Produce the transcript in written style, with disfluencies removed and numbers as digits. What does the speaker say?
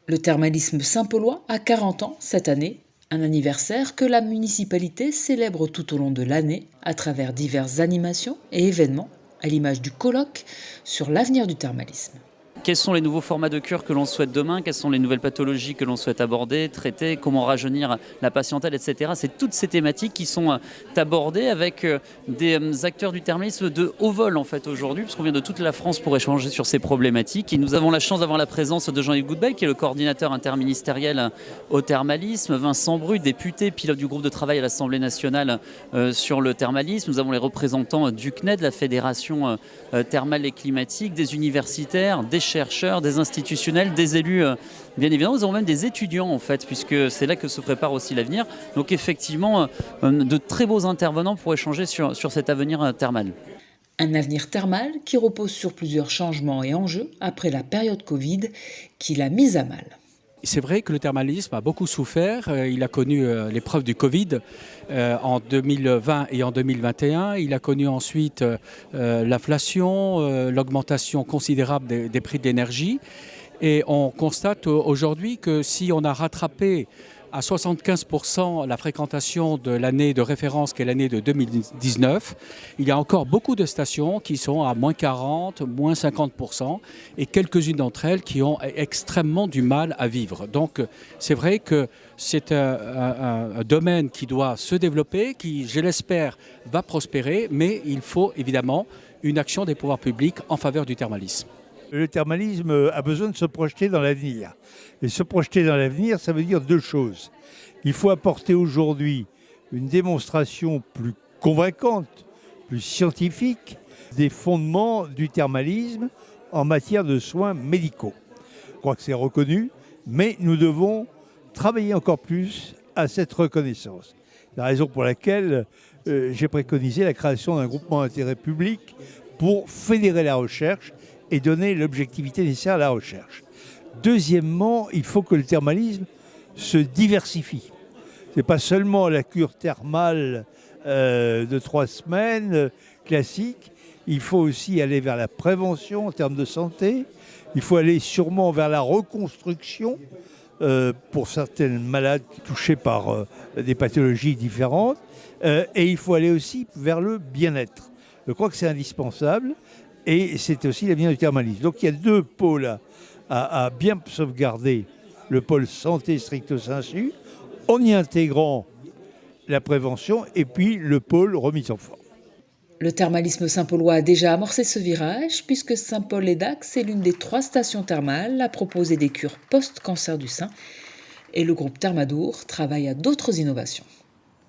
Le thermalisme Saint-Paulois a 40 ans cette année, un anniversaire que la municipalité célèbre tout au long de l'année à travers diverses animations et événements, à l'image du colloque sur l'avenir du thermalisme. Quels sont les nouveaux formats de cure que l'on souhaite demain? Quelles sont les nouvelles pathologies que l'on souhaite aborder, traiter? Comment rajeunir la patientèle, etc. C'est toutes ces thématiques qui sont abordées avec des acteurs du thermalisme de haut vol en fait aujourd'hui, puisqu'on vient de toute la France pour échanger sur ces problématiques. Et nous avons la chance d'avoir la présence de Jean-Yves Goudbeil, qui est le coordinateur interministériel au thermalisme, Vincent Bru, député, pilote du groupe de travail à l'Assemblée nationale sur le thermalisme. Nous avons les représentants du CNED, la Fédération thermale et climatique, des universitaires, des chercheurs, des institutionnels, des élus, bien évidemment. Nous avons même des étudiants en fait, puisque c'est là que se prépare aussi l'avenir. Donc effectivement, de très beaux intervenants pour échanger sur cet avenir thermal. Un avenir thermal qui repose sur plusieurs changements et enjeux après la période Covid qui l'a mise à mal. C'est vrai que le thermalisme a beaucoup souffert. Il a connu l'épreuve du Covid en 2020 et en 2021. Il a connu ensuite l'inflation, l'augmentation considérable des prix de l'énergie. Et on constate aujourd'hui que si on a rattrapé à 75% la fréquentation de l'année de référence qui est l'année de 2019, il y a encore beaucoup de stations qui sont à moins 40, moins 50% et quelques-unes d'entre elles qui ont extrêmement du mal à vivre. Donc c'est vrai que c'est un domaine qui doit se développer, qui, je l'espère, va prospérer, mais il faut évidemment une action des pouvoirs publics en faveur du thermalisme. Le thermalisme a besoin de se projeter dans l'avenir. Et se projeter dans l'avenir, ça veut dire deux choses. Il faut apporter aujourd'hui une démonstration plus convaincante, plus scientifique, des fondements du thermalisme en matière de soins médicaux. Je crois que c'est reconnu, mais nous devons travailler encore plus à cette reconnaissance. C'est la raison pour laquelle j'ai préconisé la création d'un groupement d'intérêt public pour fédérer la recherche et donner l'objectivité nécessaire à la recherche. Deuxièmement, il faut que le thermalisme se diversifie. Ce n'est pas seulement la cure thermale de 3 semaines classique, il faut aussi aller vers la prévention en termes de santé, il faut aller sûrement vers la reconstruction pour certaines malades touchées par des pathologies différentes, et il faut aller aussi vers le bien-être. Je crois que c'est indispensable. Et c'est aussi l'avenir du thermalisme. Donc il y a deux pôles à bien sauvegarder. Le pôle santé stricto sensu, en y intégrant la prévention, et puis le pôle remise en forme. Le thermalisme Saint-Paulois a déjà amorcé ce virage puisque Saint-Paul-les-Dax est l'une des 3 stations thermales à proposer des cures post-cancer du sein et le groupe Thermadour travaille à d'autres innovations.